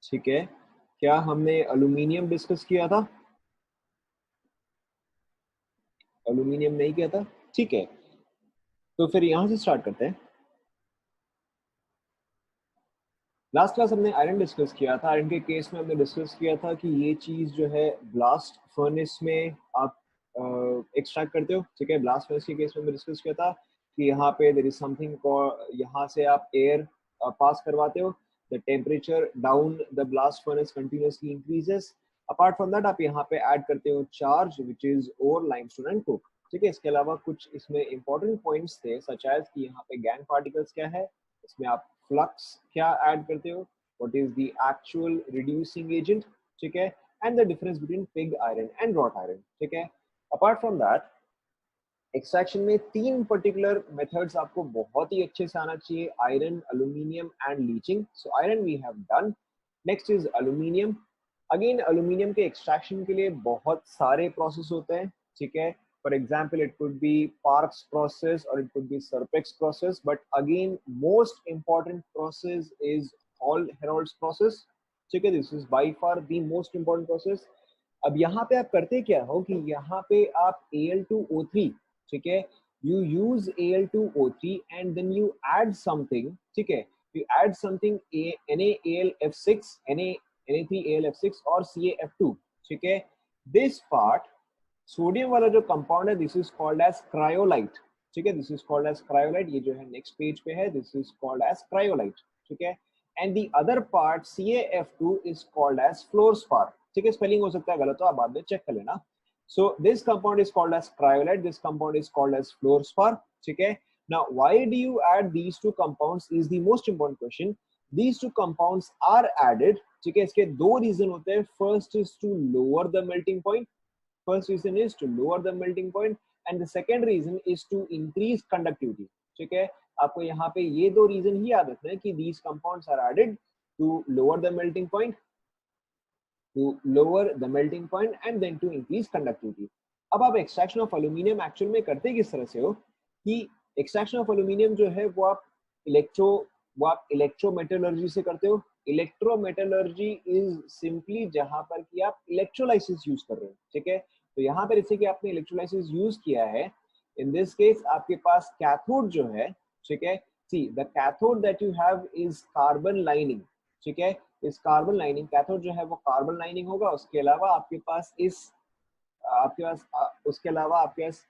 ठीक है, क्या हमने एल्यूमिनियम डिस्कस किया था? एल्यूमिनियम नहीं किया था, ठीक है। तो फिर यहां से स्टार्ट करते हैं। लास्ट क्लास हमने आयरन डिस्कस किया था। आयरन के केस में हमने डिस्कस किया था कि ये चीज जो है ब्लास्ट फर्नेस में आप एक्सट्रैक्ट करते हो, ठीक है। ब्लास्ट फर्नेस के केस में हमने डिस्कस किया था कि यहाँ पे देयर इज समथिंग, यहाँ से आप एयर पास करवाते हो, the temperature down the blast furnace continuously increases. Apart from that आप यहाँ पे ऐड करते हो charge which is ore limestone and coke, ठीक है। इसके अलावा कुछ इसमें इंपॉर्टेंट पॉइंट्स थे सच एज कि यहाँ पे गैंग पार्टिकल्स क्या है, इसमें आप फ्लक्स क्या ऐड करते हो, what is the actual reducing agent, ठीक है, and the difference between pig iron and wrought iron, ठीक है। अपार्ट फ्रॉम दैट एक्सट्रैक्शन में तीन पर्टिकुलर मेथड्स आपको बहुत ही अच्छे से आना चाहिए, iron, aluminium and leaching. So iron we have done, next is aluminium. Again aluminium के एक्सट्रैक्शन के लिए बहुत सारे प्रोसेस होते हैं, ठीक है। For example it could be Parkes process और it could be Serpeck's process, but again most important process is Hall Heroult's process, ठीक है। This is by far the most important process. अब यहाँ पे आप करते क्या हो कि यहाँ पे आप Al2O3, ठीक है, you use Al2O3 and then you add something, ठीक है, you add something NaAlF6, Na3AlF6 और CaF2, ठीक है। this part सोडियम वाला जो कंपाउंड है this is called as cryolite, ठीक है, this is called as cryolite. ये जो है नेक्स्ट पेज पे है, this is called as cryolite, ठीक है। And the other part CaF2 is called as fluorspar, ठीक है। स्पेलिंग हो सकता है गलत, तो आप बाद में चेक कर लेना। So this compound is called as cryolite, this compound is called as fluorspar, ठीक है। Now why do you add these two compounds is the most important question. These two compounds are added, ठीक है, इसके दो reason होते हैं। First is to lower the melting point, first reason is to lower the melting point and the second reason is to increase conductivity, ठीक है। आपको यहाँ पे ये दो रीजन ही याद रखना है कि these compounds are added to lower the melting point, and then to increase conductivity. अब आप एक्सट्रैक्शन ऑफ एल्यूमिनियम एक्चुअल में करते किस तरह से हो कि एक्सट्रैक्शन ऑफ एल्यूमिनियम जो है वो आप इलेक्ट्रोमेटलर्जी से करते हो। इलेक्ट्रोमेटलर्जी इज सिंपली जहां पर कि आप इलेक्ट्रोलाइसिस यूज कर रहे हो, ठीक है। तो यहाँ पर जैसे कि आपने इलेक्ट्रोलाइसिस यूज किया है, इन दिस केस आपके पास कैथोड जो है, ठीक है, see the cathode that you have is carbon lining, ठीक है। इस कार्बन लाइनिंग, कैथोड जो है वो कार्बन लाइनिंग होगा। उसके अलावा आपके पास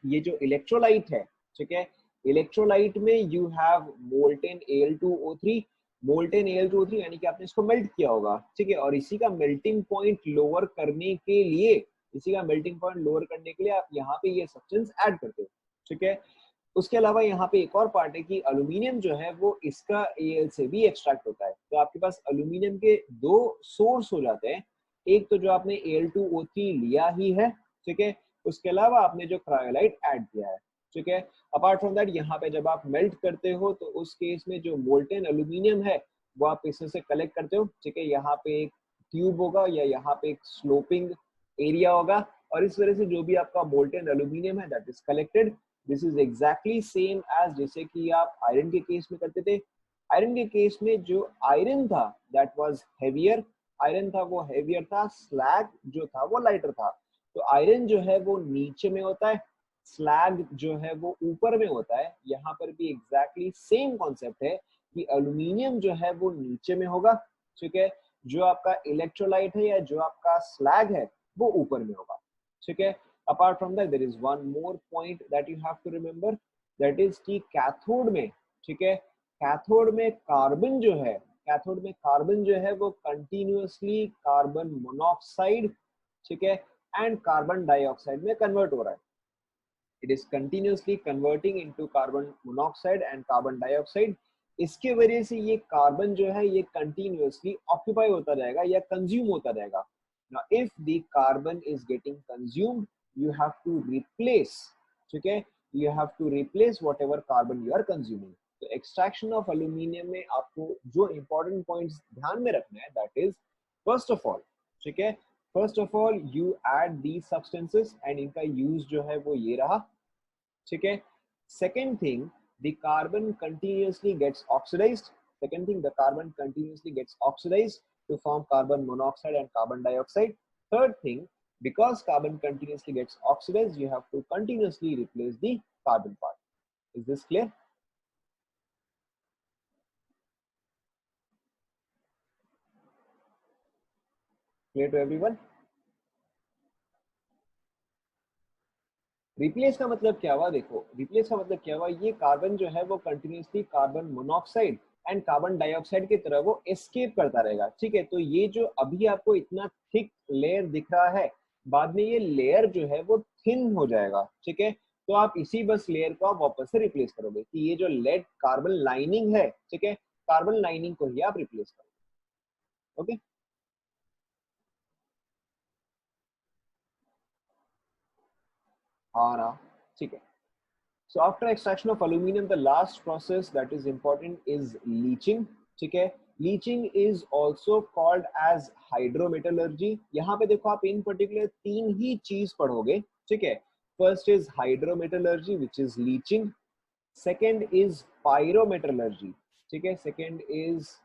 ये जो इलेक्ट्रोलाइट है, ठीक है, इलेक्ट्रोलाइट में you have molten Al2O3, molten Al2O3 यानी कि आपने इसको मेल्ट किया होगा, ठीक है। और इसी का मेल्टिंग पॉइंट लोअर करने के लिए आप यहाँ पे ये सब्सटेंस ऐड करते हो, ठीक है। उसके अलावा यहाँ पे एक और पार्ट है कि एल्यूमिनियम जो है वो इसका Al से भी एक्सट्रैक्ट होता है। तो आपके पास एल्यूमिनियम के दो सोर्स हो जाते हैं, एक तो जो आपने Al2O3 लिया ही है, ठीक है, उसके अलावा आपने जो क्रायोलाइट ऐड किया है, ठीक है। अपार्ट फ्रॉम दैट यहाँ पे जब आप मेल्ट करते हो तो उस केस में जो मोल्टेन एल्यूमिनियम है वो आप इसमें से कलेक्ट करते हो, ठीक है। यहाँ पे एक ट्यूब होगा या यहाँ पे एक स्लोपिंग एरिया होगा और इस वजह से जो भी आपका मोल्टेन एल्यूमिनियम है that is collected. This is exactly same as जैसे कि आप आयरन के केस में करते थे। आयरन के केस में जो आयरन था दैट वाज हेवियर, आयरन था वो हेवियर था, स्लैग जो था वो लाइटर था। तो आयरन जो है वो नीचे में होता है, स्लैग जो है वो ऊपर में होता है। यहाँ पर भी एग्जैक्टली सेम कॉन्सेप्ट है कि एल्यूमिनियम जो है वो नीचे में होगा, ठीक है, जो आपका इलेक्ट्रोलाइट है या जो आपका स्लैग है वो ऊपर में होगा, ठीक है। apart from that there is one more point that you have to remember, that is कि कैथोड में, ठीक है, कैथोड में कार्बन जो है वो कंटिन्यूअसली कार्बन मोनोऑक्साइड, ठीक है, एंड कार्बन डाइऑक्साइड में कन्वर्ट हो रहा है। It is continuously converting into carbon monoxide and carbon dioxide. इसके वजह से ये कार्बन जो है ये कंटिन्यूअसली ऑक्यूपाई होता जाएगा या कंज्यूम होता जाएगा। Now, if the carbon is getting consumed, you have to replace, ठीक है, you have to replace whatever carbon you are consuming. तो extraction of aluminium में आपको जो important points ध्यान में रखना है that is first of all, ठीक है, first of all you add these substances and इनका use जो है वो ये रहा, ठीक है। Second thing, the carbon continuously gets oxidized. Second thing, the carbon continuously gets oxidized. to form carbon monoxide and carbon dioxide. Third thing, because carbon continuously gets oxidized, you have to continuously replace the carbon part. Is this clear? Clear to everyone? Replace का मतलब क्या हुआ? देखो, replace का मतलब क्या हुआ, ये कार्बन जो है वो continuously carbon monoxide and carbon dioxide की तरह वो एस्केप करता रहेगा, ठीक है। तो ये जो अभी आपको इतना थिक लेयर दिख रहा है, बाद में ये लेयर जो है वो थिन हो जाएगा, ठीक है। तो आप इसी बस लेयर को आप वापस से रिप्लेस करोगे कि ये जो लेड कार्बन लाइनिंग है, ठीक है, कार्बन लाइनिंग को ही आप रिप्लेस करोगे। ओके, हाँ ना, ठीक है। So after extraction of aluminum, the last process that is important is leaching. ठीक है, leaching is also called as hydrometallurgy. यहाँ पे देखो आप in particular तीन ही चीज पढ़ोगे, ठीक है। First is hydrometallurgy, which is leaching. Second is pyrometallurgy. ठीक है, second is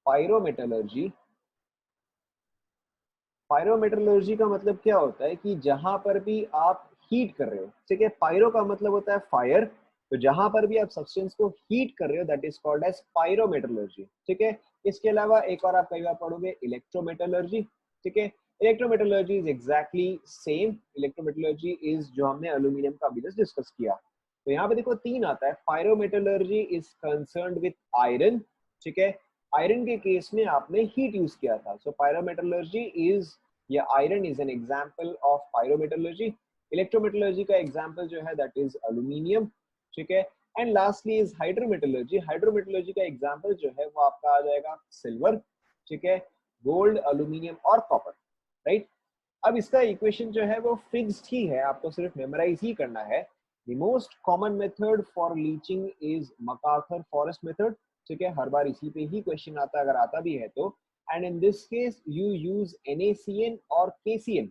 pyrometallurgy. पायरोमेटलर्जी का मतलब क्या होता है कि जहां पर भी आप हीट कर रहे हो, ठीक है। पायरो का मतलब होता है फायर, तो जहां पर भी आप सब्सटेंस को हीट कर रहे हो that is called as pyrometallurgy, ठीक है। इसके अलावा एक और आप कई बार पढ़ोगे इलेक्ट्रोमेटलर्जी, ठीक है। Electrometallurgy is exactly same. Electrometallurgy is जो हमने एल्यूमिनियम का अभी जस्ट डिस्कस किया। तो यहाँ पे देखो तीन आता है। Pyrometallurgy is concerned with iron, ठीक है। आयरन के केस में आपने हीट यूज किया था, सो पायरोमेटलर्जी इज, या iron is an example of pyrometallurgy. Electrometallurgy का एग्जांपल जो है दैट इज एल्यूमिनियम, ठीक है। And lastly is hydrometallurgy. Hydrometallurgy का एग्जांपल जो है वो आपका आ जाएगा सिल्वर, ठीक है, गोल्ड, एल्यूमिनियम और कॉपर, राइट। अब इसका इक्वेशन जो है वो फिक्स्ड ही है, आपको सिर्फ मेमोराइज ही करना है। The most common method for leaching is MacArthur Forrest method, ठीक है। हर बार इसी पे ही क्वेश्चन आता है, अगर आता भी है तो। And in this case you use NaCN और KCN,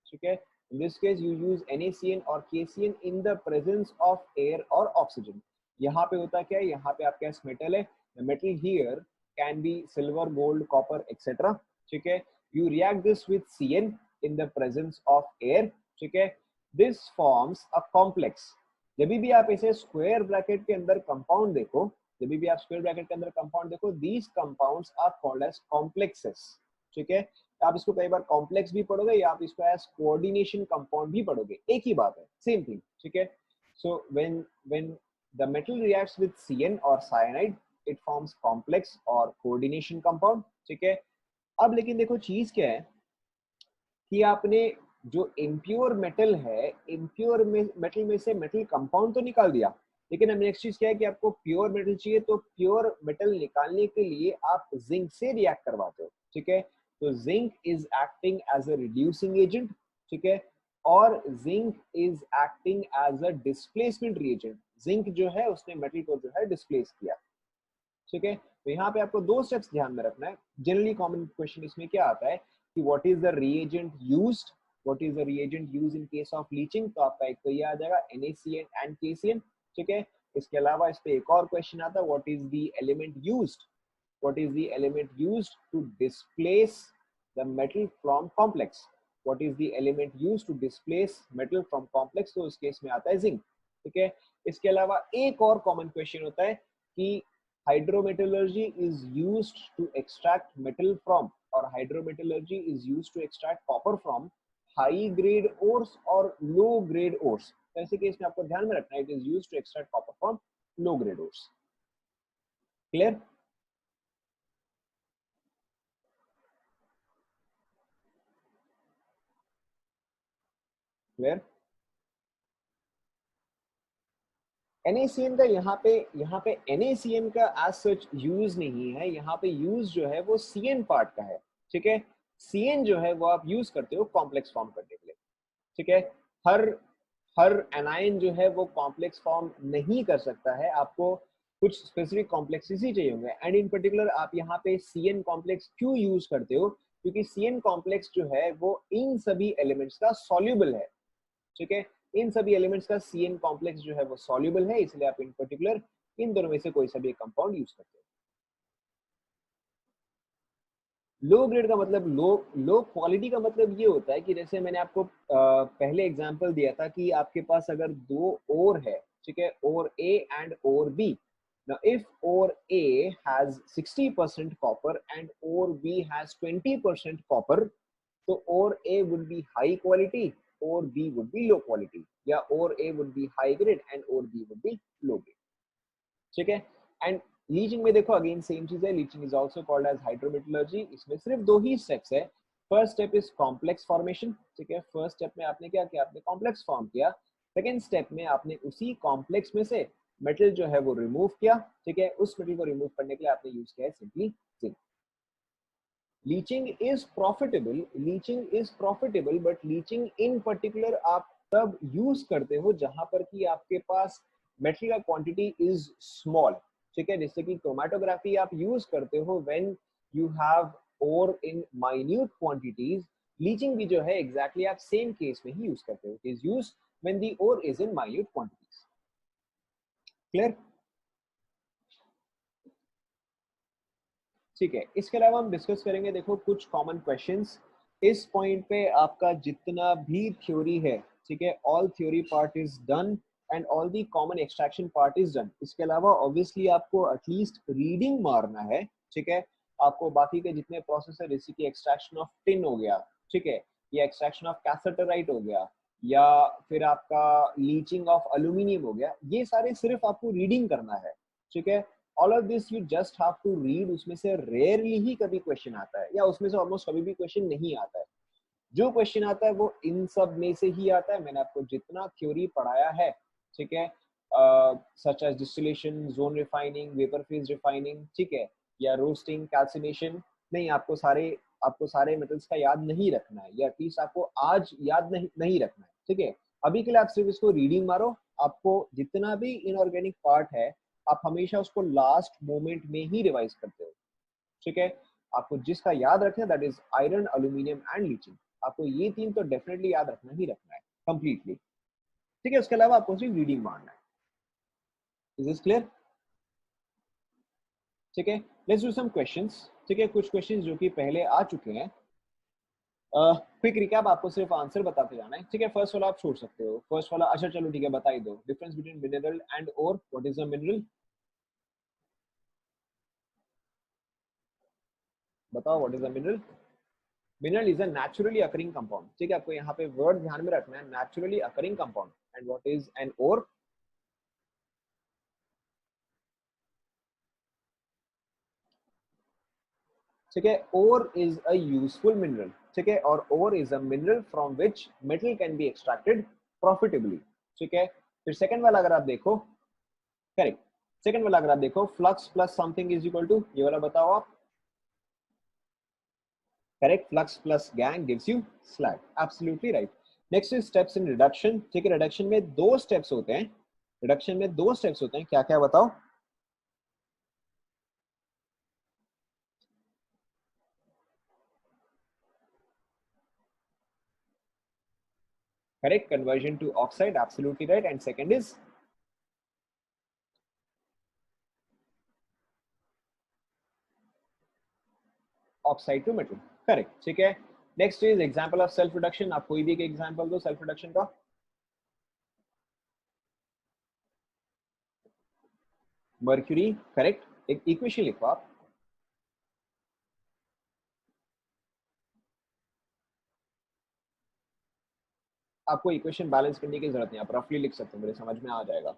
ठीक है। In this case you use NaCN और KCN in the presence of air or oxygen. यहाँ पे होता क्या है, यहाँ पे आपके पास मेटल है, the metal here can be silver, gold, copper, etc. ठीक है। You react this with CN in the presence of air, ठीक है। This forms a complex. जब भी आप इसे स्क्वायर ब्रैकेट के अंदर कंपाउंड देखो, जब भी आप स्क्वायर ब्रैकेट के अंदर कंपाउंड देखो, these compounds are called as complexes, ठीक है। आप इसको कई बार कॉम्प्लेक्स भी पढ़ोगे या आप इसको एज कोऑर्डिनेशन कंपाउंड भी पढ़ोगे, एक ही बात है, सेम थिंग, ठीक है। So when the metal reacts with CN और साइनाइड, इट फॉर्म्स कॉम्प्लेक्स और कोऑर्डिनेशन कंपाउंड, ठीक है। अब लेकिन देखो चीज क्या है कि आपने जो इम्प्योर मेटल है, इम्प्योर मेटल में से मेटल कंपाउंड तो निकाल दिया, लेकिन अब नेक्स्ट चीज क्या है कि आपको प्योर मेटल चाहिए, तो प्योर मेटल निकालने के लिए आप जिंक से रिएक्ट करवाते हो, ठीक है। तो zinc is acting as a reducing agent, ठीक है, और zinc is acting as a displacement reagent. Zinc जो है उसने मेटल को जो है डिस्प्लेस किया, ठीक है। तो यहाँ पे आपको दो स्टेप्स ध्यान में रखना है। जनरली कॉमन क्वेश्चन इसमें क्या आता है कि what is the reagent used, what is the reagent used in case of leaching, तो आपका एक तो ये आ जाएगा NaCN एंड KCN, ठीक है। इसके अलावा इस पे एक और क्वेश्चन आता है, what is the element used, what is the element used to displace the metal from complex, what is the element used to displace metal from complex, तो इस केस में आता है जिंक, ठीक है। इसके अलावा एक और कॉमन क्वेश्चन होता है कि hydrometallurgy is used to extract metal from, और hydrometallurgy is used to extract copper from high grade ores और लो ग्रेड ओर्स। तो ऐसे केस में आपको ध्यान में रखना है, it is used to extract copper from low grade ores. Clear? Clear? NaCN का यहाँ पे NaCN का एज सच यूज नहीं है, यहाँ पे यूज जो है वो CN पार्ट का है, ठीक है। CN जो है वो आप यूज करते हो कॉम्प्लेक्स फॉर्म करने के लिए, ठीक है। हर हर एनायन जो है वो कॉम्प्लेक्स फॉर्म नहीं कर सकता है, आपको कुछ स्पेसिफिक कॉम्प्लेक्सेस ही चाहिए होंगे। एंड इन पर्टिकुलर आप यहाँ पे CN कॉम्प्लेक्स क्यों यूज करते हो, क्योंकि CN कॉम्प्लेक्स जो है वो इन सभी एलिमेंट्स का सॉल्यूबल है, ठीक है। इन सभी एलिमेंट्स का CN कॉम्प्लेक्स जो है वो सॉल्युबल है, इसलिए आप इन पर्टिकुलर इन दोनों में से कोई सा भी कंपाउंड यूज करते हैं। लो ग्रेड का मतलब लो क्वालिटी का मतलब ये होता है कि जैसे मैंने आपको पहले एग्जांपल दिया था कि आपके पास अगर दो ओर है, ठीक है, ore A and ore B. Now, if ore A has 60% copper and ore B has 20% copper, so ore A would be high quality, ore B would be low quality. या ore A would be high grade and ore B would be low grade. ठीक है. And leaching में देखो again same चीज है. Leaching is also called as hydrometallurgy. इसमें सिर्फ दो ही स्टेप्स है. First step is complex formation. ठीक है, फर्स्ट स्टेप में आपने क्या किया, आपने कॉम्प्लेक्स फॉर्म किया. सेकेंड स्टेप में आपने उसी कॉम्प्लेक्स में से मेटल जो है वो रिमूव किया. ठीक है, उस मेटल को रिमूव करने के लिए आपने यूज किया है simply zinc. Leaching is profitable, leaching is profitable, but leaching in particular आप तब यूज करते हो जहां पर कि आपके पास मेटल का क्वांटिटी इज स्मॉल. ठीक है, जैसे कि क्रोमेटोग्राफी आप यूज करते हो when you have ore in minute quantities. Leaching भी जो है एग्जैक्टली आप सेम केस में ही यूज करते हो. It is use when the ore is in minute quantities. Clear? ठीक है, इसके अलावा हम डिस्कस करेंगे देखो कुछ कॉमन क्वेश्चंस. इस पॉइंट पे आपका जितना भी थ्योरी है, ठीक है, all theory part is done and all the common extraction part is done. इसके अलावा ऑब्वियसली आपको एटलीस्ट रीडिंग मारना है. ठीक है, आपको बाकी के जितने प्रोसेस है जैसे कि एक्सट्रैक्शन ऑफ टिन हो गया, ठीक है, या एक्सट्रैक्शन ऑफ कैसेटराइट हो गया, या फिर आपका लीचिंग ऑफ एल्यूमिनियम हो गया, ये सारे सिर्फ आपको रीडिंग करना है. ठीक है, all of this you just have to read. उसमें से रेयरली ही कभी क्वेश्चन आता है, या उसमें से ऑलमोस्ट कभी भी क्वेश्चन नहीं आता है. जो क्वेश्चन आता है वो इन सब में से ही आता है. मैंने आपको जितना थ्योरी पढ़ाया है, ठीक है, such as distillation, zone refining, vapour phase refining, ठीक है, या रोस्टिंग, कैल्सिनेशन, नहीं आपको सारे मेटल्स का याद नहीं रखना है, या एटलीस्ट आपको आज याद नहीं रखना है. ठीक है, अभी के लिए आप सिर्फ इसको रीडिंग मारो. आपको जितना भी इनऑर्गेनिक पार्ट है आप हमेशा उसको लास्ट मोमेंट में ही रिवाइज करते हो. ठीक है, आपको जिसका याद रखना है that is iron, aluminium and leaching. आपको ये तीन तो डेफिनेटली याद रखना है कंप्लीटली. ठीक है, उसके अलावा आपको सिर्फ रीडिंग मारना है. Is this clear? ठीक है, लेट्स डू सम क्वेश्चंस. ठीक है, कुछ क्वेश्चंस जो कि पहले आ चुके हैं. क्विक रिकैप, आपको सिर्फ आंसर बताते जाना है. ठीक है, फर्स्ट वाला आप छोड़ सकते हो. फर्स्ट वाला अच्छा चलो ठीक है, बता ही दो. Difference between mineral and ore. What is a mineral? बताओ, what is a mineral? Mineral is a naturally occurring compound. ठीक है, आपको यहाँ पे वर्ड ध्यान में रखना है, naturally occurring compound. And what is an ore? ठीक है, ore is a useful mineral. ठीक है, और ore is a mineral from which metal can be extracted profitably. ठीक है, फिर सेकंड वाला अगर आप देखो, करेक्ट, सेकंड वाला अगर आप देखो, flux plus something is equal to, ये वाला बताओ आप. Correct, flux plus gangue gives you slag. Absolutely right. Next is steps in reduction. ठीक है, रिडक्शन में दो स्टेप्स होते हैं. रिडक्शन में दो स्टेप्स होते हैं, क्या क्या बताओ? Correct, conversion to oxide, absolutely right. And second is oxide to metal. Correct, ठीक है. Next is example of self reduction. आप कोई भी एक एग्जांपल दो सेल्फ रिडक्शन का. मर्क्यूरी. करेक्ट, एक इक्वेशन लिखो आप. आपको इक्वेशन बैलेंस करने की जरूरत नहीं, आप रफली लिख सकते हो, मेरे समझ में आ जाएगा.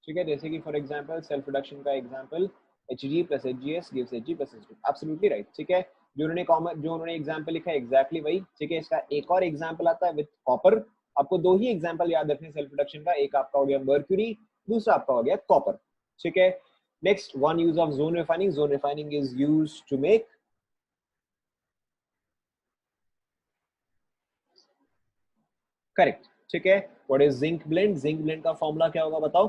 ठीक है, जैसे कि फॉर एग्जांपल सेल्फ रिडक्शन का example Hg plus HgS gives Hg plus H2. Absolutely right. ठीक है, जो उन्होंने एग्जांपल लिखा है एग्जैक्टली वही. ठीक है, इसका एक और एग्जांपल आता है विद कॉपर. आपको दो ही एग्जांपल याद रखने सेल्फ रिडक्शन का. एक आपका हो गया मर्क्यूरी, दूसरा आपका हो गया कॉपर. ठीक है, next one use of zone refining. Zone refining is used to make. Correct, ठीक है। What is zinc blende? Zinc blende का फॉर्मूला क्या होगा बताओ?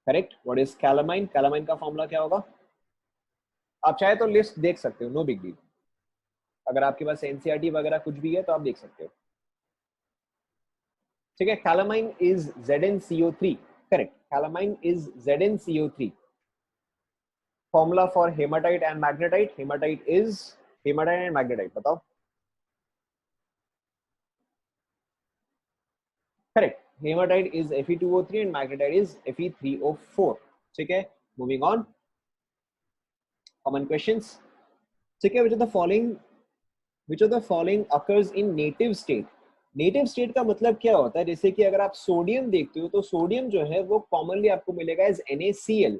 Correct. What is calamine? Calamine का फॉर्मूला क्या होगा? आप चाहे तो लिस्ट देख सकते हो, नो बिग डील। अगर आपके पास एनसीईआरटी वगैरह कुछ भी है तो आप देख सकते हो। ठीक है। Calamine is ZnCO3। Correct, calamine is ZnCO3। Formula for hematite and magnetite? Hematite is, hematite and magnetite बताओ। Correct, hematite is Fe2O3 and magnetite is Fe3O4। ठीक है, मूविंग ऑन, कॉमन क्वेश्चंस। ठीक है, which of the following occurs in native state? Native state का मतलब क्या होता है? जैसे कि अगर आप सोडियम देखते हो तो सोडियम जो है वो कॉमनली आपको मिलेगा एज NaCl।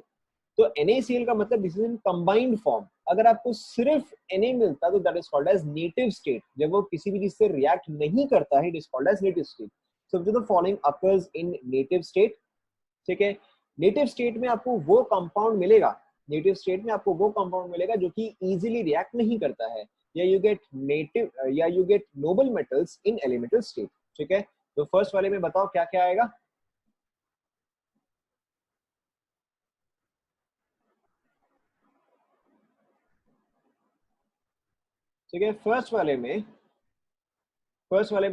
तो NaCl का मतलब this is in combined form. अगर आपको सिर्फ Na मिलता तो that is called as native state. जब वो किसी भी चीज से रिएक्ट नहीं करता है, it is called as native state. So which of the following occurs in native state? ठीक है, नेटिव स्टेट में आपको वो कंपाउंड मिलेगा, नेटिव स्टेट में आपको वो कंपाउंड मिलेगा जो कि इजीली रिएक्ट नहीं करता है, या यू गेट नेटिव, या you get noble metals in elemental state. ठीक है, तो फर्स्ट वाले में बताओ क्या क्या आएगा? ठीक है, फर्स्ट वाले में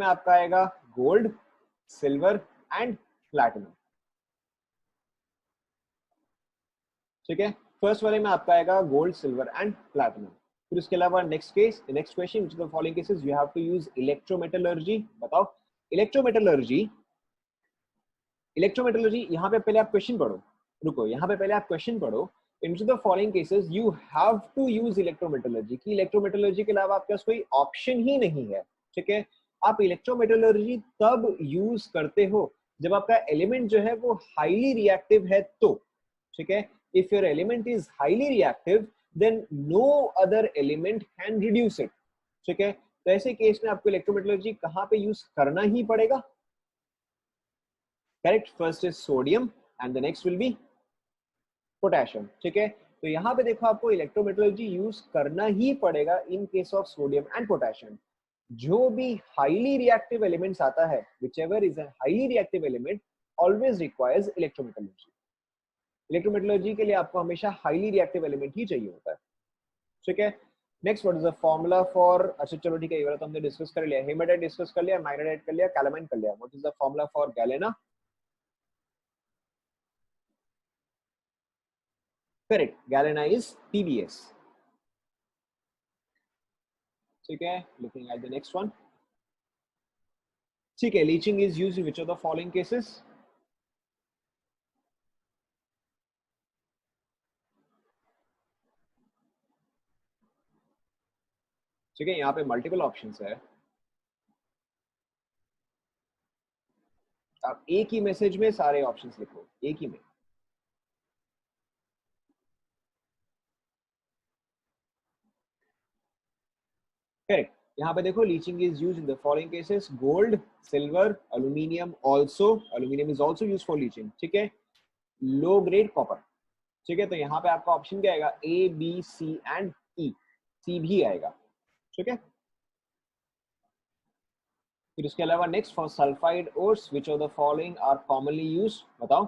आपका आएगा गोल्ड, सिल्वर एंड प्लैटिनम। ठीक है, फर्स्ट वाले में आपका आएगा गोल्ड, सिल्वर एंड प्लैटिनम। फिर उसके अलावा next question, which of the following cases you have to use electrometallurgy? बताओ। इलेक्ट्रोमेटलर्जी, इलेक्ट्रोमेटलर्जी, यहाँ पे पहले आप क्वेश्चन पढ़ो, रुको, यहाँ पे पहले आप क्वेश्चन पढ़ो। In the following cases you have to use electrometallurgy. की इलेक्ट्रोमेटलर्जी के अलावा आपके पास कोई ऑप्शन ही नहीं है। ठीक है, आप इलेक्ट्रोमेटलर्जी तब यूज करते हो जब आपका एलिमेंट जो है वो हाईली रिएक्टिव है तो। ठीक है, if your element is highly reactive then no other element can reduce it. ठीक है, तो ऐसे केस में आपको इलेक्ट्रोमेटलर्जी कहाँ पे यूज करना ही पड़ेगा? Correct, first is sodium and the next will be potassium. ठीक है, तो यहाँ पे देखो आपको इलेक्ट्रोमेटलर्जी यूज करना ही पड़ेगा in case of sodium and potassium. जो भी हाईली रिएक्टिव एलिमेंट्स आता है, whichever is a highly reactive element always requires electrometallurgy. Electrometallurgy के लिए आपको हमेशा हाईली रिएक्टिव एलिमेंट ही चाहिए होता है। ठीक है, next what is the formula for, अच्छा चलो ठीक है, ये वाला तो हमने डिस्कस कर लिया, हेमाटाइट डिस्कस कर लिया, मैग्नेटाइट कर लिया, कैलामाइन कर लिया। What is the formula for galena? Correct, galena is PbS। ठीक है, looking at the next one. ठीक है, leaching is used in which of the following cases? ठीक है, यहाँ पे मल्टीपल ऑप्शंस है, आप एक ही मैसेज में सारे ऑप्शंस लिखो, एक ही में। करेक्ट, यहाँ पे देखो leaching is used in the following cases: gold, silver, aluminium, also aluminium is also used for leaching. ठीक है, लो ग्रेड कॉपर। ठीक है, तो यहाँ पे आपका ऑप्शन क्या आएगा? A B C and E, C भी आएगा। ठीक है, फिर उसके अलावा next for sulphide ores which of the following are commonly used? बताओ।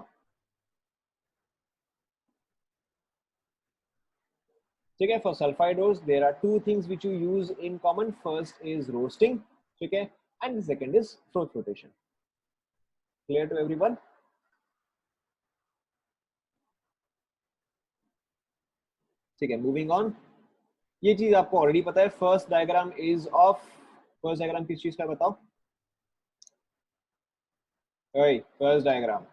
ठीक है, for sulphide ores there are two things which you use in common, first is roasting, ठीक है, and the second is froth rotation. Clear to everyone? ठीक है, moving on. ये चीज आपको ऑलरेडी पता है, first diagram is of, first diagram किस चीज का बताओ? फर्स्ट डायग्राम,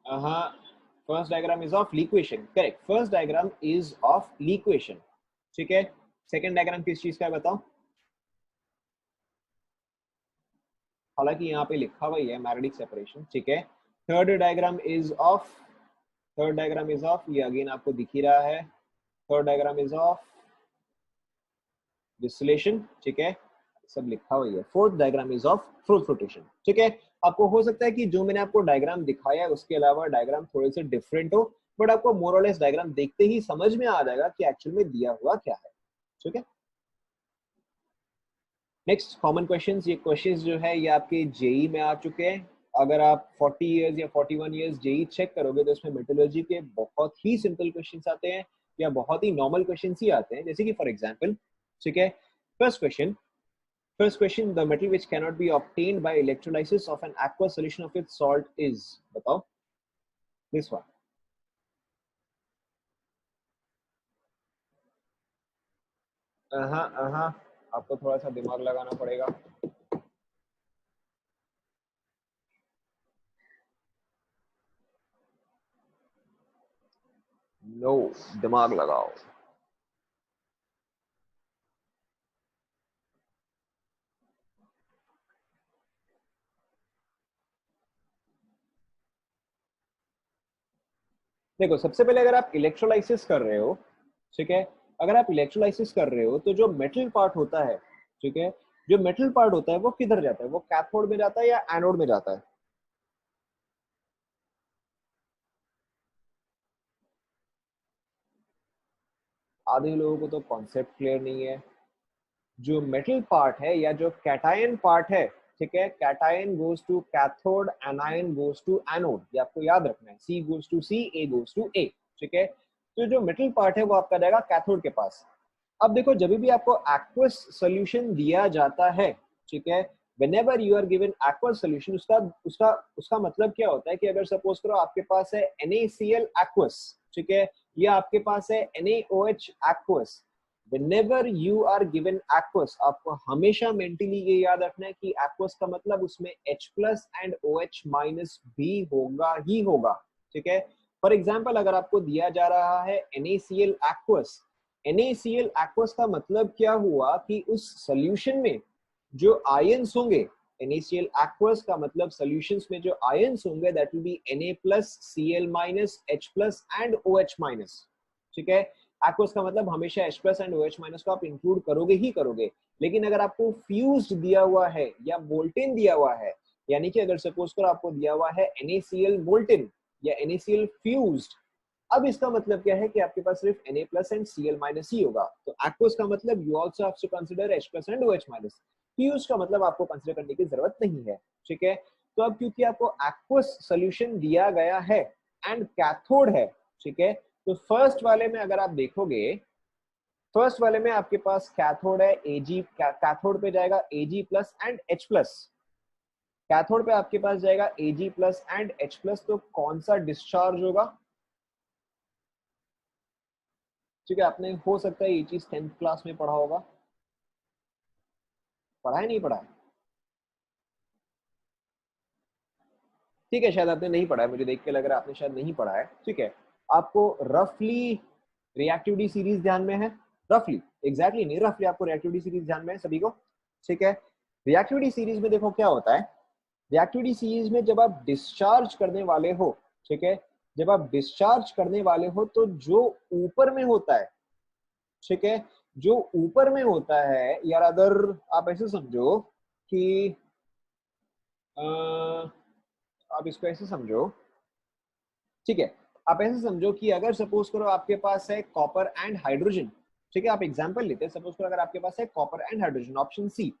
हाँ, first diagram is of liquation. Correct, first diagram is of liquation. ठीक है, सेकंड डायग्राम किस चीज का है बताओ? हालांकि यहाँ पे लिखा हुआ ही है मैग्नेटिक सेपरेशन। ठीक है, third diagram is of, third diagram is of, ये अगेन आपको दिख ही रहा है, third diagram is of distillation. ठीक है, सब लिखा हुआ है। Fourth diagram is of fruit rotation. ठीक है, आपको हो सकता है कि जो मैंने आपको डायग्राम दिखाया है उसके अलावा डायग्राम थोड़े से डिफरेंट हो, बट आपको मोर और लेस डायग्राम देखते ही समझ में आ जाएगा कि एक्चुअल में दिया हुआ क्या है। ठीक है, नेक्स्ट कॉमन क्वेश्चंस, ये क्वेश्चंस जो है ये आपके जेई में आ चुके हैं। अगर आप 40 इयर्स या 41 इयर्स जेई चेक करोगे तो इसमें मेटलर्जी के बहुत ही सिंपल क्वेश्चंस आते हैं या बहुत ही नॉर्मल क्वेश्चंस ही आते हैं, जैसे कि फॉर एग्जांपल, ठीक है, first question, the metal which cannot be obtained by electrolysis of an aqueous solution of its salt is, बताओ, this one. आपको थोड़ा सा दिमाग लगाना पड़ेगा। नो, दिमाग लगाओ। देखो, सबसे पहले अगर आप इलेक्ट्रोलाइसिस कर रहे हो, ठीक है, अगर आप इलेक्ट्रोलाइसिस कर रहे हो तो जो मेटल पार्ट होता है, ठीक है, जो मेटल पार्ट होता है वो किधर जाता है? वो कैथोड में जाता है या एनोड में जाता है? आधे लोगों को तो कॉन्सेप्ट क्लियर नहीं है। जो मेटल पार्ट है या जो कैटायन पार्ट है, ठीक है, cation goes to cathode, anion goes to anode, ये आपको याद रखना है। C goes to C, A goes to A, ठीक है। तो जो मेटल पार्ट है वो आपका जाएगा कैथोड के पास। अब देखो, जब भी आपको एक्वस सॉल्यूशन दिया जाता है, ठीक है, whenever you are given aqueous solution, उसका उसका उसका मतलब क्या होता है कि अगर सपोज करो आपके पास है NaCl aqueous, ठीक है, या आपके पास है NaOH aqueous, whenever you are given aqueous, आपको हमेशा मेंटली ये याद रखना है कि aqueous का मतलब उसमें H plus and OH minus भी होगा ही होगा, ठीक है। फॉर एग्जाम्पल, अगर आपको दिया जा रहा है NaCl aqueous, NaCl aqueous का मतलब क्या हुआ कि उस सॉल्यूशन में जो आयंस होंगे, NaCl aqueous का मतलब सॉल्यूशंस में जो आयंस होंगे that will be Na plus, Cl minus, H plus and OH minus, ठीक है। aqueous का मतलब हमेशा H plus and OH minus को आप इंक्लूड करोगे ही करोगे। लेकिन अगर आपको फ्यूज्ड दिया हुआ है या मोल्टेन दिया हुआ है, यानी कि अगर सपोज करो आपको दिया हुआ है NaCl मोल्टेन या NaCl फ्यूज्ड, अब इसका मतलब क्या है कि आपके पास सिर्फ Na plus and Cl minus ही होगा। तो aqueous का मतलब you also have to consider H plus and OH minus. Fuse का मतलब आपको कंसीडर करने की जरूरत नहीं है, ठीक है। तो अब क्योंकि आपको aqueous सॉल्यूशन दिया गया है एंड कैथोड है, ठीक है, तो फर्स्ट वाले में अगर आप देखोगे, फर्स्ट वाले में आपके पास कैथोड है Ag, कैथोड पे जाएगा Ag plus and H plus, cathode पे आपके पास जाएगा Ag plus and H plus, तो कौन सा डिस्चार्ज होगा? ठीक है, आपने हो सकता है ये चीज 10th क्लास में पढ़ा होगा, पढ़ा है नहीं पढ़ा है? ठीक है, शायद आपने नहीं पढ़ा है, मुझे देख के लग रहा है आपने शायद नहीं पढ़ा है, ठीक है। आपको रफली रिएक्टिविटी सीरीज ध्यान में है? रफली, एग्जैक्टली नहीं, रफली आपको रिएक्टिविटी सीरीज ध्यान में है सभी को, ठीक है। रिएक्टिविटी सीरीज में देखो क्या होता है, रिएक्टिविटी सीरीज में जब आप डिस्चार्ज करने वाले हो, ठीक है, जब आप डिस्चार्ज करने वाले हो तो जो ऊपर में होता है, ठीक है, जो ऊपर में होता है, यार अगर आप ऐसे समझो कि आप इसको ऐसे समझो, ठीक है, आप ऐसे समझो कि अगर सपोज करो आपके पास है कॉपर एंड हाइड्रोजन, ठीक है, आप एग्जांपल लेते हैं, सपोज करो अगर आपके पास है copper and hydrogen, option C.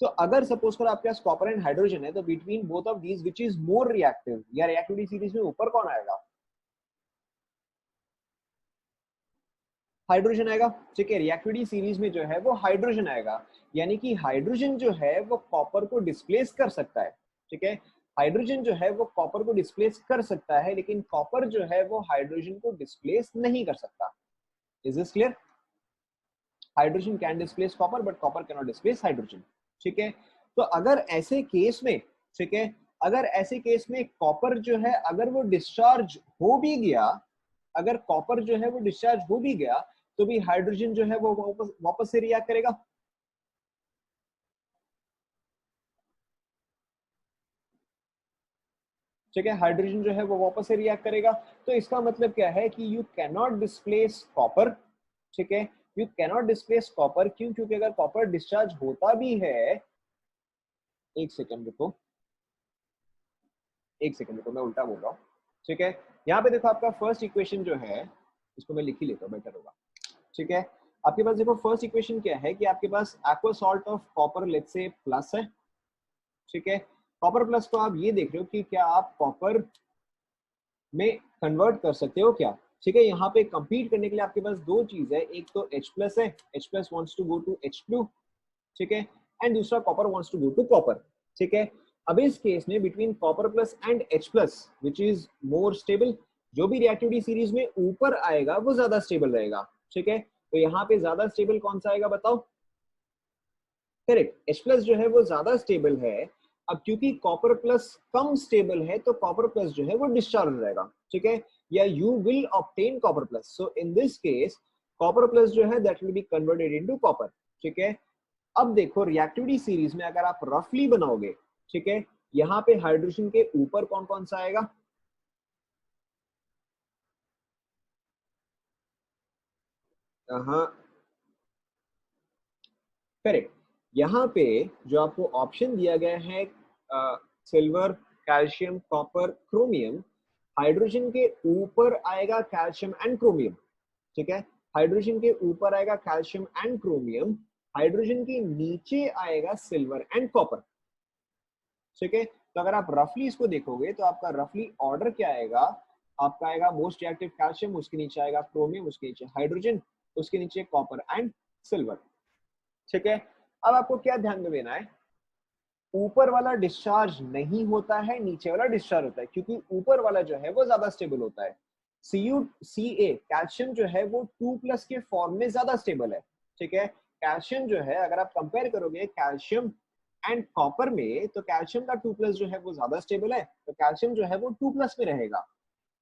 तो अगर सपोज करो आपके पास कॉपर एंड हाइड्रोजन है तो between both of these which is more reactive, या रिएक्टिविटी सीरीज में ऊपर कौन आएगा? हाइड्रोजन आएगा, ठीक है, रिएक्टिविटी सीरीज में जो है वो हाइड्रोजन आएगा, यानी कि हाइड्रोजन जो है वो कॉपर को डिस्प्लेस कर सकता है, ठीक है, हाइड्रोजन जो है वो कॉपर को डिस्प्लेस कर सकता है, लेकिन कॉपर जो है वो हाइड्रोजन को डिस्प्लेस नहीं कर सकता। Is this clear? Hydrogen can displace copper but copper can not displace hydrogen, ठीक है। तो अगर ऐसे केस में, ठीक है, अगर ऐसे केस में कॉपर जो है अगर वो डिस्चार्ज हो भी गया, अगर कॉपर जो है वो डिस्चार्ज हो भी गया, तो भी हाइड्रोजन जो है वो वापस वापस से रिएक्ट करेगा। ठीक है, हाइड्रोजन जो है वो वापस से रिएक्ट करेगा। तो इसका मतलब क्या है कि you can not displace copper, ठीक है, you can not displace copper, क्यों? क्योंकि अगर कॉपर डिस्चार्ज होता भी है, एक सेकेंड रुको, एक सेकंड रुको, मैं उल्टा बोल रहा हूँ, ठीक है। यहाँ पे देखो आपका फर्स्ट इक्वेशन जो है, इसको मैं लिख ही लेता हूँ, बेटर होगा, ठीक है। आपके पास देखो फर्स्ट इक्वेशन क्या है कि आपके पास aqua salt of copper let's say plus है, ठीक है। कॉपर प्लस को आप ये देख रहे हो कि क्या आप कॉपर में कन्वर्ट कर सकते हो क्या, ठीक है। यहाँ पे कंप्लीट करने के लिए आपके पास दो चीज है, एक तो H प्लस है, H plus wants to go to H blue, ठीक है, एंड दूसरा copper wants to go to copper, ठीक है। अब इस केस में between copper plus and H plus which is more stable, जो भी रिएक्टिविटी सीरीज में ऊपर आएगा वो ज्यादा स्टेबल रहेगा, ठीक है। तो यहाँ पे ज्यादा स्टेबल कौन सा आएगा बताओ, करेक्ट, H प्लस जो है वो ज्यादा स्टेबल है। अब क्योंकि कॉपर प्लस कम स्टेबल है तो कॉपर प्लस जो है वो डिस्चार्ज रहेगा, ठीक है, या you will obtain copper plus. So in this case copper plus जो है that will be converted into copper, ठीक है। अब देखो रिएक्टिविटी सीरीज में अगर आप रफली बनाओगे, ठीक है, यहाँ पे हाइड्रोजन के ऊपर कौन कौन सा आएगा, हाँ करेक्ट, यहाँ पे जो आपको ऑप्शन दिया गया है silver, calcium, copper, chromium, hydrogen के ऊपर आएगा कैल्शियम एंड क्रोमियम, ठीक है। हाइड्रोजन के ऊपर आएगा कैल्शियम एंड क्रोमियम, हाइड्रोजन के नीचे आएगा सिल्वर एंड कॉपर, ठीक है। तो अगर आप रफली इसको देखोगे तो आपका रफली ऑर्डर क्या आएगा, आपका आएगा मोस्ट रिएक्टिव कैल्शियम, उसके नीचे आएगा क्रोमियम, उसके नीचे हाइड्रोजन, उसके नीचे कॉपर एंड सिल्वर, ठीक है। अब आपको क्या ध्यान में देना है, ऊपर वाला डिस्चार्ज नहीं होता है, नीचे वाला डिस्चार्ज होता है, क्योंकि ऊपर वाला जो है वो ज्यादा स्टेबल होता है। CuCa कैल्शियम जो है वो 2 प्लस के फॉर्म में ज्यादा स्टेबल है, ठीक है। कैल्शियम जो है अगर आप कंपेयर करोगे कैल्शियम एंड कॉपर में, तो कैल्शियम का 2 प्लस जो है वो ज्यादा स्टेबल है, तो कैल्शियम जो है वो 2 प्लस में रहेगा।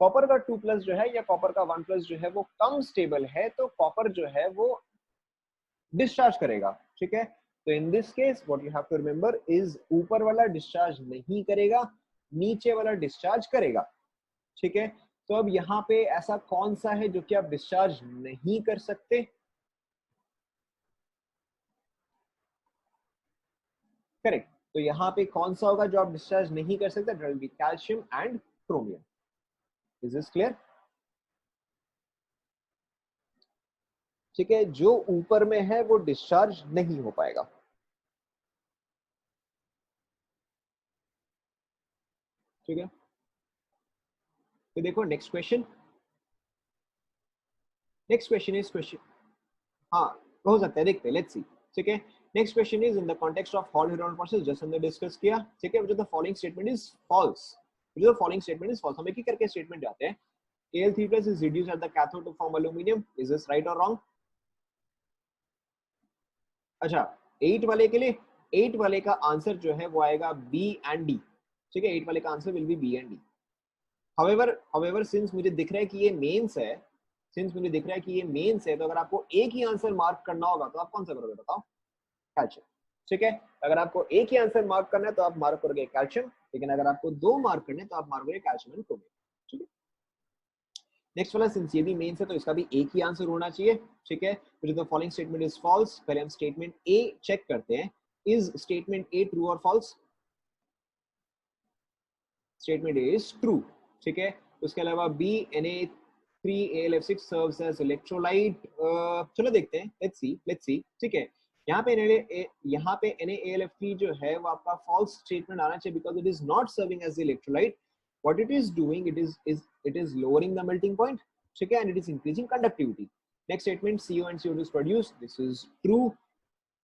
कॉपर का 2 प्लस जो है या कॉपर का 1 प्लस जो है वो कम स्टेबल है, तो कॉपर जो है वो डिस्चार्ज करेगा, ठीक है। तो in this case what you have to remember is ऊपर वाला डिस्चार्ज नहीं करेगा, नीचे वाला डिस्चार्ज करेगा, ठीक है। तो अब यहाँ पे ऐसा कौन सा है जो कि आप डिस्चार्ज नहीं कर सकते, करेक्ट। तो यहाँ पे कौन सा होगा जो आप डिस्चार्ज नहीं कर सकते, that will be calcium and chromium. Is this clear, ठीक है, जो ऊपर में है वो डिस्चार्ज नहीं हो पाएगा, ठीक है। तो देखो next question, next question is question, हाँ हो सकता है, देखते हैं, लेट्स सी, ठीक है। Next question is in the context of Hall Heroult process, जैसे हमने डिस्कस किया, ठीक है, which of the following statement is false, which of the following statement is false. हम एक ही करके स्टेटमेंट जाते हैं। Al3+ is reduced at the cathode to form aluminum, is this right or wrong? अच्छा 8 वाले के लिए, 8 वाले का आंसर जो है वो आएगा बी एंड डी, ठीक है, 8 वाले का answer will be B and D. However since मुझे दिख रहा है कि ये मेंस है, सिंस मुझे दिख रहा है कि ये मेंस है, तो अगर आपको एक ही आंसर मार्क करना होगा तो आप कौन सा करोगे बताओ, कैल्शियम, ठीक है। अगर आपको एक ही आंसर मार्क करना है तो आप मार्क करोगे कैल्शियम, लेकिन अगर आपको दो मार्क करने हैं तो आप मार्क करोगे कैल्शियम एंड क्रोमियम, ठीक है। नेक्स्ट वाला सिंस ये भी मेंस है तो इसका भी एक ही आंसर होना चाहिए, ठीक है। The following statement is false, पहले हम स्टेटमेंट ए चेक करते हैं, इज स्टेटमेंट ए ट्रू और false, statement A is true, ठीक है। उसके अलावा B Na3AlF6 serves as electrolyte, चलो देखते हैं, लेट्स सी, ठीक है। यहाँ पे NaAlF3 जो है वो आपका फॉल्स स्टेटमेंट आना चाहिए, because it is not serving as electrolyte, what it is doing, it is lowering the melting point, ठीक है, and it is increasing conductivity. Next statement, CO and CO2 is produced, this is true.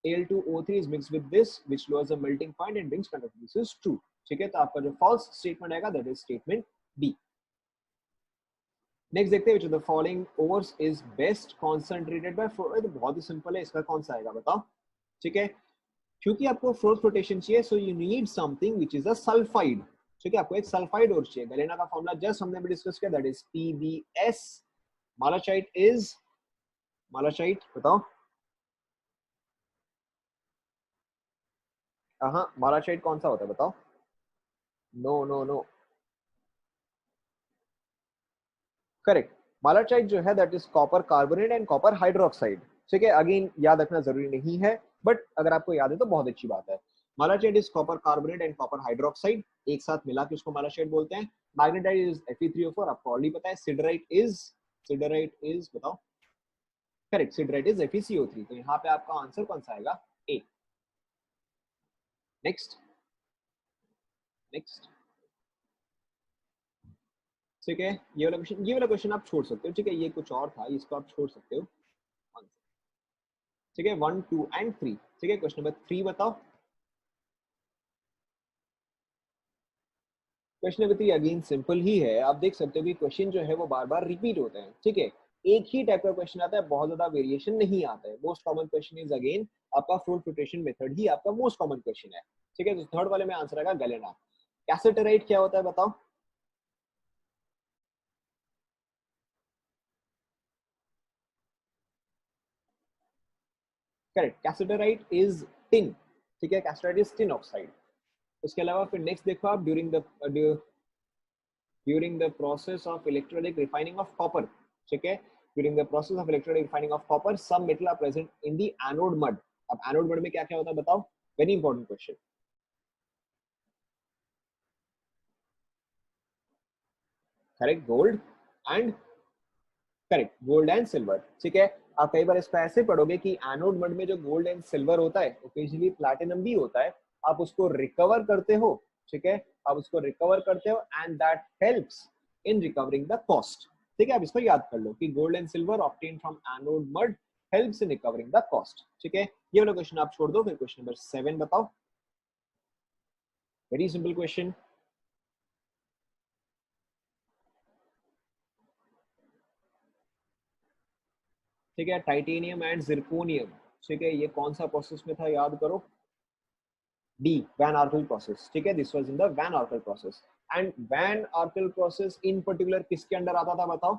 Al2O3 is mixed with this which lowers the melting point and brings conductivity, this is true, ठीक है। तो आपका जो false statement आएगा that is statement B. Next देखते हैं which of the following ores is best concentrated by fluoride, बहुत ही simple है, इसका कौन सा आएगा बताओ, ठीक है। क्योंकि आपको फोर्स रोटेशन चाहिए, so you need something which is a sulphide, ठीक है, आपको एक सल्फाइड और चाहिए। गलेना का फॉर्मूला जस्ट हमने भी डिस्कस किया, दैट इज PbS। मालाचाइट इज, मालाचाइट बताओ, हाँ मालाचाइट कौन सा होता है बताओ, नो नो नो, करेक्ट, मालाचाइट जो है that is copper carbonate and copper hydroxide, ठीक है। अगेन याद रखना जरूरी नहीं है, बट अगर आपको याद है तो बहुत अच्छी बात है। Malachite is copper carbonate and copper hydroxide, एक साथ मिला के उसको मालाचाइट बोलते हैं। मैग्नेटाइट इज Fe3O4, आपको ऑलरेडी पता है। सिडराइट इज बताओ, करेक्ट, सिडरेट इज FeCO3, तो यहाँ पे आपका आंसर कौन सा आएगा? ए। नेक्स्ट नेक्स्ट, ठीक है, ये वाला क्वेश्चन आप छोड़ सकते हो, ठीक है, ये कुछ और था, इसको आप छोड़ सकते हो, ठीक है, 1 2 एंड 3, ठीक है। क्वेश्चन नंबर 3 बताओ। क्वेश्चन नंबर 3 अगेन सिंपल ही है, आप देख सकते हो कि क्वेश्चन जो है वो बार बार रिपीट होते हैं, ठीक है, एक ही टाइप का क्वेश्चन आता है, बहुत ज्यादा वेरिएशन नहीं आता है। Most common question is again आपका फ्लूइड फिल्ट्रेशन मेथड ही आपका मोस्ट कॉमन क्वेश्चन है, ठीक है। तो थर्ड वाले में आंसर आएगा गैलेना। कैसेटराइट क्या होता है बताओ? करेक्ट, कैसेटराइट इज टिन, ठीक है, कैसेटराइट इज टिन ऑक्साइड। उसके अलावा फिर नेक्स्ट देखो आप, during the process of electrolytic refining of copper, ठीक है, during the process of electrolytic refining of copper some metal are present in the anode mud. अब एनोड मड में क्या क्या होता है बताओ, very important question. Correct, gold and, correct, gold and silver, ठीक है। आप कई बार इसको ऐसे पढ़ोगे कि एनोड मड में जो गोल्ड एंड सिल्वर होता है, ओकेजनली प्लैटिनम भी होता है, आप उसको रिकवर करते हो, ठीक है, आप उसको रिकवर करते हो and that helps in recovering the cost, ठीक है। आप इसको याद कर लो कि gold and silver obtain from anode mud helps in recovering the cost, ठीक है। ये वाला क्वेश्चन आप छोड़ दो, फिर क्वेश्चन नंबर 7 बताओ। वेरी सिंपल क्वेश्चन, ठीक है, टाइटेनियम एंड जिरकोनियम, ठीक है, ये कौन सा प्रोसेस में था याद करो? D, Van Arkel process, ठीक है, this was in the Van Arkel process। And Van Arkel process in particular किसके अंडर आता था बताओ?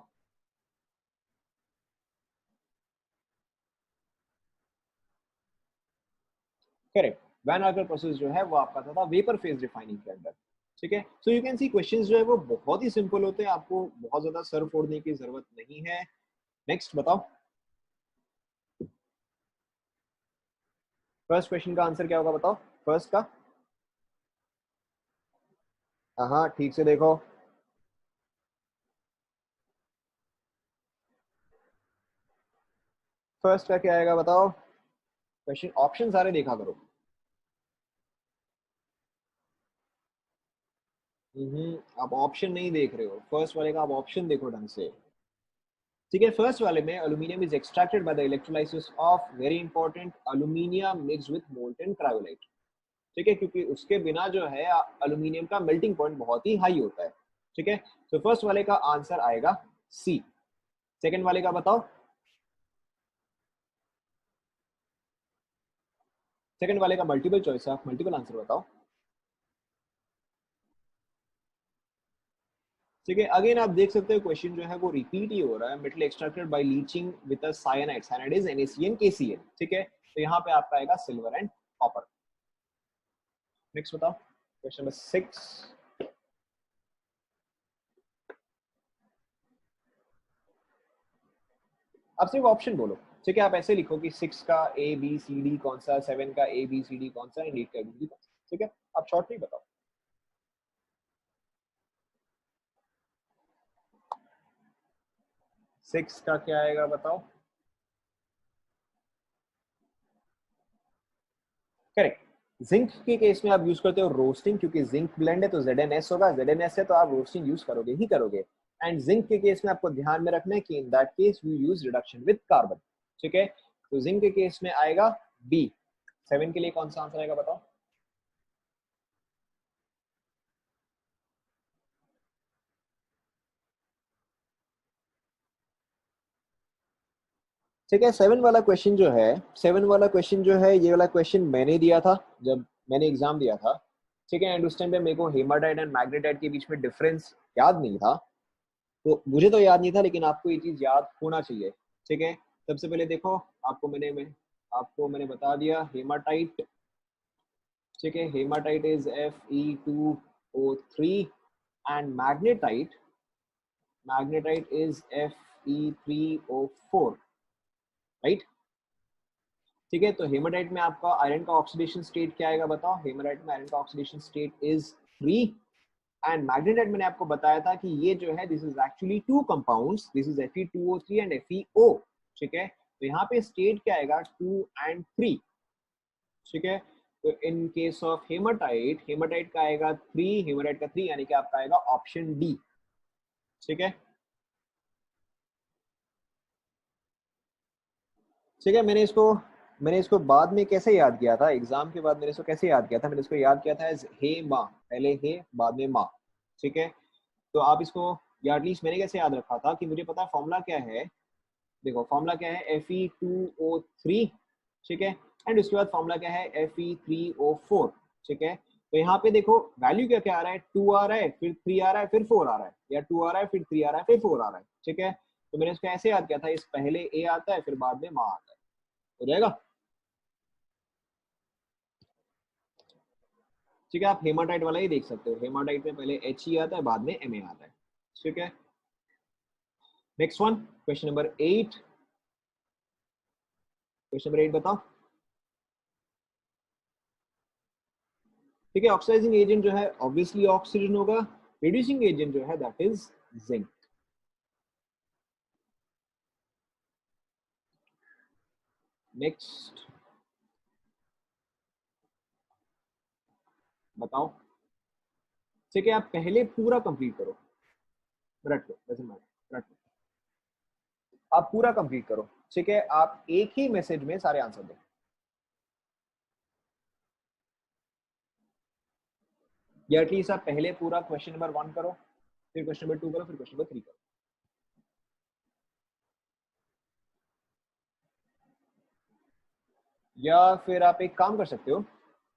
करेक्ट, Van Arkel process जो है वो आपका आता था वेपर फेज रिफाइनिंग के अंदर, ठीक है। So you can C questions जो है वो बहुत ही सिंपल होते हैं, आपको बहुत ज्यादा सर फोड़ने की जरूरत नहीं है। नेक्स्ट बताओ, फर्स्ट क्वेश्चन का आंसर क्या होगा बताओ, फर्स्ट का? हाँ ठीक से देखो, फर्स्ट का क्या आएगा बताओ? क्वेश्चन ऑप्शन सारे देखा करो। आप ऑप्शन नहीं देख रहे हो, फर्स्ट वाले का आप ऑप्शन देखो ढंग से, ठीक है। फर्स्ट वाले में aluminium is extracted by the electrolysis of, very important, aluminium mix with molten cryolite, ठीक है, क्योंकि उसके बिना जो है अल्यूमिनियम का मेल्टिंग पॉइंट बहुत ही हाई होता है, ठीक है। तो फर्स्ट वाले का आंसर आएगा सी। सेकंड वाले का बताओ, सेकंड वाले का मल्टीपल चॉइस है, आप मल्टीपल आंसर बताओ, ठीक है। अगेन आप देख सकते हो क्वेश्चन जो है वो रिपीट ही हो रहा है, metal extracted bye leaching with a cyanide, cyanide is NaCN KCl, ठीक है। तो यहाँ पे आपका आएगा सिल्वर एंड कॉपर। नेक्स्ट बताओ, क्वेश्चन नंबर 6। अब सिर्फ ऑप्शन बोलो, ठीक है, आप ऐसे लिखो कि 6 का ABCD कौन सा, 7 का ABCD कौन सा एंड 8 का ABCD कौन सा, ठीक है, आप शॉर्टली बताओ। 6 का क्या आएगा बताओ? करेक्ट, जिंक के केस में आप यूज करते हो रोस्टिंग, क्योंकि जिंक ब्लेंड है तो ZnS होगा, ZnS है तो आप रोस्टिंग यूज करोगे ही करोगे। एंड जिंक के केस में आपको ध्यान में रखना है कि in that case we use reduction with carbon, ठीक है। तो जिंक के केस में आएगा बी। 7 के लिए कौन सा आंसर आएगा बताओ? ठीक है, 7 वाला क्वेश्चन जो है, 7 वाला क्वेश्चन जो है, ये वाला क्वेश्चन मैंने दिया था जब मैंने एग्जाम दिया था, ठीक है। एंड उस टाइम पे मेरे को हेमाटाइट एंड मैग्नेटाइट के बीच में डिफरेंस याद नहीं था, तो मुझे तो याद नहीं था, लेकिन आपको ये चीज याद होना चाहिए, ठीक है। सबसे पहले देखो, आपको मैंने बता दिया हेमाटाइट, ठीक है, haematite is Fe2O3 and magnetite is Fe3O4, right, ठीक है। तो हेमाटाइट में आपका आयरन का ऑक्सीडेशन स्टेट क्या आएगा बताओ? हेमाटाइट में आयरन का oxidation state is 3 and magnetite मैंने आपको बताया था कि ये जो है this is actually two compounds, this is Fe2O3 and FeO, ठीक है। तो यहाँ पे स्टेट क्या आएगा 2 and 3, ठीक है। तो in case of haematite, haematite का आएगा 3, हेमाटाइट का 3 यानी कि आपका आएगा ऑप्शन डी, ठीक है। ठीक है, मैंने इसको बाद में कैसे याद किया था, एग्जाम के बाद मैंने इसको कैसे याद किया था, मैंने इसको याद किया था एज हे माँ, पहले हे बाद में माँ, ठीक है। तो आप इसको, या एटलीस्ट मैंने कैसे याद रखा था कि मुझे पता है फॉर्मूला क्या है, देखो फॉर्मूला क्या है Fe2O3, ठीक है। एंड उसके बाद फॉर्मूला क्या है Fe3O4, ठीक है। तो यहाँ पे देखो वैल्यू क्या क्या आ रहा है, 2 आ रहा है, फिर 3 आ रहा है, फिर 4 आ रहा है, या 2 आ रहा है, फिर 3 आ रहा है, फिर 4 आ रहा है, ठीक है। तो मैंने इसको ऐसे याद किया था, इस पहले ए आता है, फिर बाद में माँ आता है, हो जाएगा। ठीक है, आप हेमाटाइट वाला ही देख सकते हो, हेमाटाइट में पहले एच ई आता है, बाद में एम ए आता है, ठीक है। Next one, question number 8, question number 8 बताओ। ठीक है, ऑक्सीडाइजिंग एजेंट जो है ऑब्वियसली ऑक्सीजन होगा, रिड्यूसिंग एजेंट जो है दैट इज जिंक। नेक्स्ट बताओ। ठीक है, आप पहले पूरा कंप्लीट करो, रट लो, डजंट मैटर, रट लो, आप पूरा कंप्लीट करो, ठीक है। आप एक ही मैसेज में सारे आंसर दो, या एटलीस्ट आप पहले पूरा क्वेश्चन नंबर 1 करो, फिर क्वेश्चन नंबर 2 करो, फिर क्वेश्चन नंबर 3 करो, या फिर आप एक काम कर सकते हो,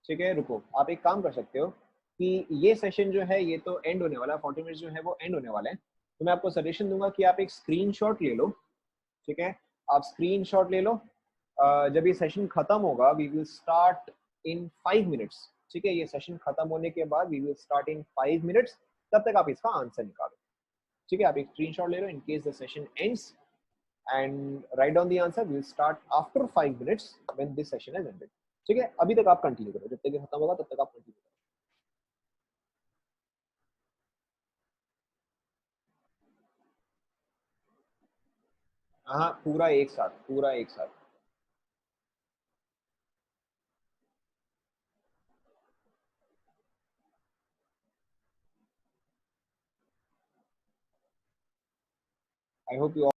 ठीक है, रुको, आप एक काम कर सकते हो कि ये सेशन जो है ये तो एंड होने वाला है, 40 मिनट जो है वो एंड होने वाले हैं, तो मैं आपको सजेशन दूंगा कि आप एक स्क्रीनशॉट ले लो, ठीक है। आप स्क्रीनशॉट ले लो, जब ये सेशन खत्म होगा we will start in 5 minutes, ठीक है। ये सेशन खत्म होने के बाद we will start in 5 minutes, तब तक आप इसका आंसर निकालो, ठीक है। आप एक स्क्रीनशॉट ले लो in case the session ends and write down the answer, we will start after 5 minutes when this session is ended, ठीक है। अभी तक आप कंटिन्यू करो, जब तक ये खत्म होगा तब तक आप कंटिन्यू करो। हाँ, पूरा एक साथ, पूरा एक साथ। आई होप यू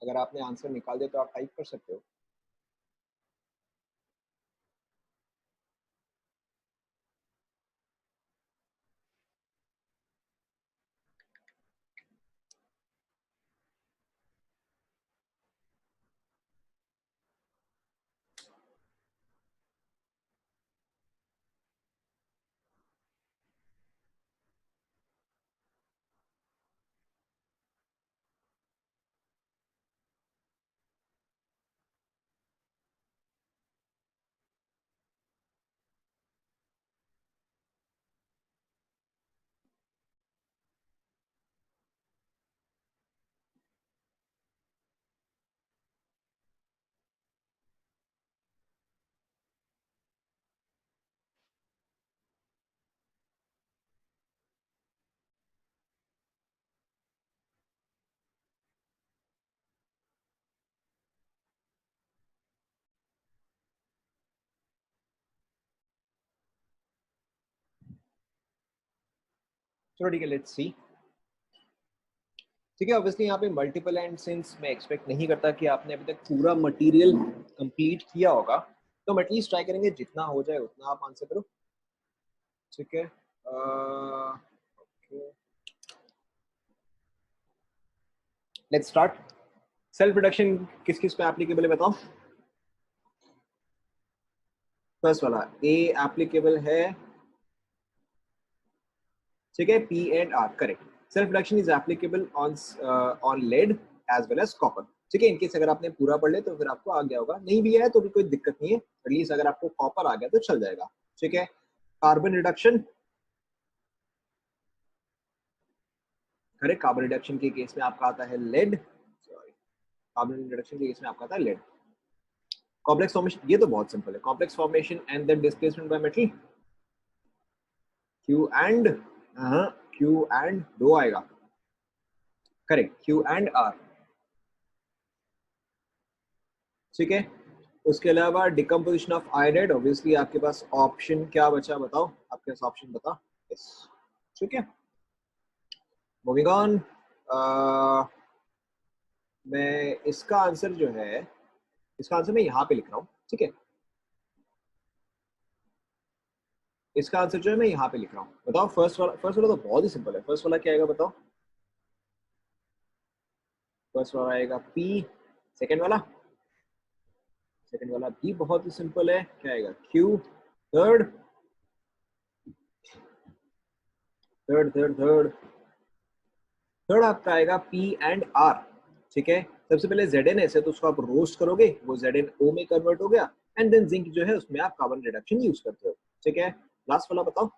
अगर आपने आंसर निकाल दिया तो आप टाइप कर सकते हो। चलो ठीक है, लेट्स सी। ठीक है, ऑब्वियसली यहाँ पे मल्टीपल एंड सिंस मैं एक्सपेक्ट नहीं करता कि आपने अभी तक पूरा मटेरियल कंप्लीट किया होगा, तो हम एटलीस्ट ट्राई करेंगे जितना हो जाए उतना आप आंसर करो, ठीक है। Let's start. सेल्फ प्रोडक्शन किस किस पे एप्लीकेबल है बताओ। फर्स्ट वाला ए एप्लीकेबल है, ठीक है, P and R correct. Self production is applicable on on lead as well as copper, ठीक है। इनकेस अगर आपने पूरा पढ़ ले तो फिर आपको आ गया होगा, नहीं भी है तो भी कोई दिक्कत नहीं है, एटलीस्ट अगर आपको कॉपर आ गया तो चल जाएगा, ठीक है। Carbon reduction, correct, carbon reduction के केस में आपका आता है लेड, सॉरी, कार्बन रिडक्शन के केस में आपका आता है लेड। कॉम्प्लेक्स फॉर्मेशन, ये तो बहुत सिंपल है, complex formation and then displacement by metal, Q and, Q and दो आएगा, करेक्ट, क्यू एंड आर, ठीक है। उसके अलावा डिकम्पोजिशन ऑफ आयोडाइड, ऑब्वियसली आपके पास ऑप्शन क्या बचा बताओ, आपके पास ऑप्शन बता, यस, ठीक है। मूविंग ऑन, मैं इसका आंसर जो है, इसका आंसर मैं यहाँ पे लिख रहा हूँ, ठीक है। इसका आंसर जो है मैं यहाँ पे लिख रहा हूँ, बताओ। फर्स्ट वाला तो बहुत ही सिंपल है, फर्स्ट वाला क्या आएगा बताओ। फर्स्ट वाला आएगा पी, सेकंड वाला भी बहुत ही सिंपल है, क्या आएगा Q, third third third third third आपका आएगा पी एंड आर, ठीक है। सबसे पहले जेड एन है तो उसको आप रोस्ट करोगे, वो जेड एन ओ में कन्वर्ट हो गया, एंड देन जिंक जो है उसमें आप कार्बन रिडक्शन यूज करते हो, ठीक है। लास्ट वाला बताओ।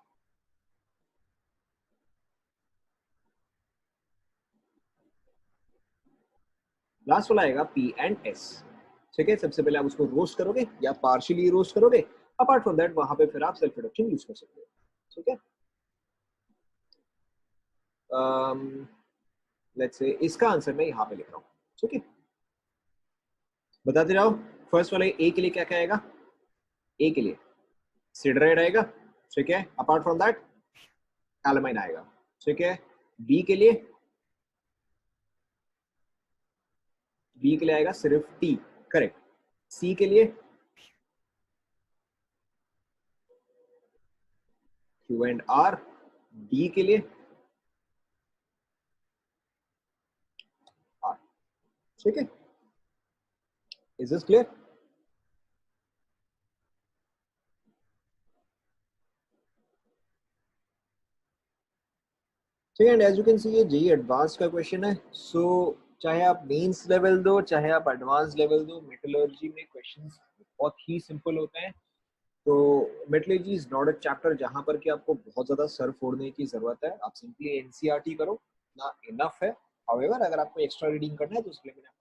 लास्ट वाला आएगा पी एंड एस, ठीक है। सबसे पहले आप उसको रोस्ट करोगे या पार्शियली रोस्ट करोगे, अपार्ट फ्रॉम दैट वहां पे फिर आप सेल्फ रिडक्शन यूज कर सकते हो, ठीक है। लेट्स से इसका आंसर मैं यहाँ पे लिख रहा हूँ, ठीक है। बताते जाओ। फर्स्ट वाले ए के लिए क्या क्या आएगा, ए के लिए सिडराइड आएगा, ठीक है। अपार्ट फ्रॉम दैट कैलामाइन आएगा, ठीक है। बी के लिए, बी के लिए आएगा सिर्फ टी, करेक्ट। सी के लिए क्यू एंड आर, डी के लिए आर, ठीक है। Is this clear? ठीक है, and as you can see ये जेई एडवांस का क्वेश्चन है, सो चाहे आप मेंस लेवल दो चाहे आप एडवांस लेवल दो, मेटलर्जी में क्वेश्चंस बहुत ही सिंपल होते हैं। तो metallurgy is not a chapter जहां पर कि आपको बहुत ज्यादा सर फोड़ने की जरूरत है, आप सिंपली एनसीईआरटी करो ना, इनफ है। हाउएवर अगर आपको एक्स्ट्रा रीडिंग करना है तो उसके लिए मैंने